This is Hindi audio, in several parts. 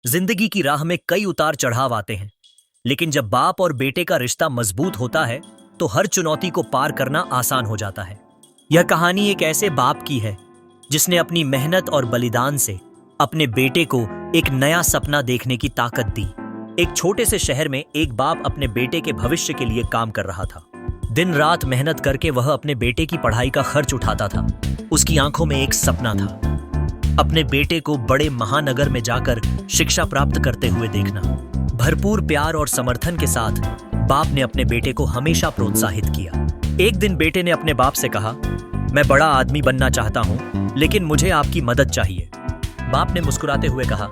जिंदगी की राह में कई उतार चढ़ाव आते हैं, लेकिन जब बाप और बेटे का रिश्ता मजबूत होता है तो हर चुनौती को पार करना आसान हो जाता है। यह कहानी एक ऐसे बाप की है जिसने अपनी मेहनत और बलिदान से अपने बेटे को एक नया सपना देखने की ताकत दी। एक छोटे से शहर में एक बाप अपने बेटे के भविष्य के लिए काम कर रहा था। दिन रात मेहनत करके वह अपने बेटे की पढ़ाई का खर्च उठाता था। उसकी आंखों में एक सपना था, अपने बेटे को बड़े महानगर में जाकर शिक्षा प्राप्त करते हुए देखना। भरपूर प्यार और समर्थन के साथ बाप ने अपने बेटे को हमेशा प्रोत्साहित किया। एक दिन बेटे ने अपने बाप से कहा, मैं बड़ा आदमी बनना चाहता हूं, लेकिन मुझे आपकी मदद चाहिए। बाप ने मुस्कुराते हुए कहा,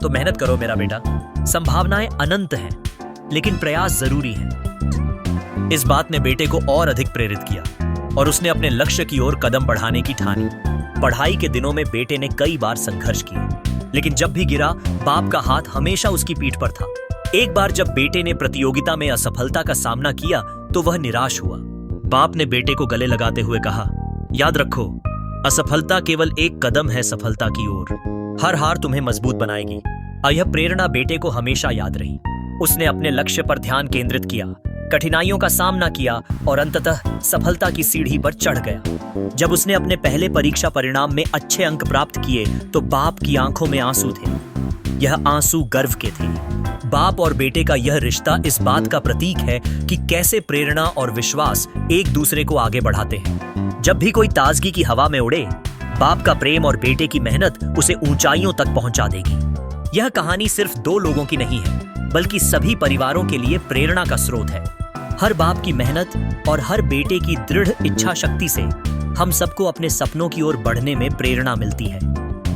तो मेहनत करो मेरा बेटा, संभावनाएं अनंत हैं, लेकिन प्रयास जरूरी है। इस बात ने बेटे को और अधिक प्रेरित किया और उसने अपने लक्ष्य की ओर कदम बढ़ाने की ठानी। पढ़ाई के दिनों में बेटे ने कई बार संघर्ष किए, लेकिन जब भी गिरा बाप का हाथ हमेशा उसकी पीठ पर था। एक बार जब बेटे ने प्रतियोगिता में असफलता का सामना किया तो वह निराश हुआ। बाप ने बेटे को गले लगाते हुए कहा, याद रखो, असफलता केवल एक कदम है सफलता की ओर। हर हार तुम्हें मजबूत बनाएगी। यह प्रेरणा बेटे को हमेशा याद रही। उसने अपने लक्ष्य पर ध्यान केंद्रित किया, कठिनाइयों का सामना किया और अंततः सफलता की सीढ़ी पर चढ़ गया। जब उसने अपने पहले परीक्षा परिणाम में अच्छे अंक प्राप्त किए तो बाप की आंखों में आंसू थे। यह आंसू गर्व के थे। बाप और बेटे का यह रिश्ता इस बात का प्रतीक है कि कैसे प्रेरणा और विश्वास एक दूसरे को आगे बढ़ाते हैं। जब भी कोई ताजगी की हवा में उड़े, बाप का प्रेम और बेटे की मेहनत उसे ऊंचाइयों तक पहुंचा देगी। यह कहानी सिर्फ दो लोगों की नहीं है, बल्कि सभी परिवारों के लिए प्रेरणा का स्रोत है। हर बाप की मेहनत और हर बेटे की दृढ़ इच्छा शक्ति से हम सबको अपने सपनों की ओर बढ़ने में प्रेरणा मिलती है।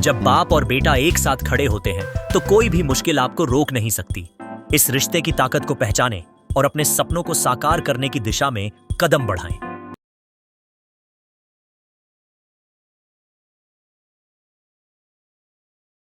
जब बाप और बेटा एक साथ खड़े होते हैं तो कोई भी मुश्किल आपको रोक नहीं सकती। इस रिश्ते की ताकत को पहचानें और अपने सपनों को साकार करने की दिशा में कदम बढ़ाएं।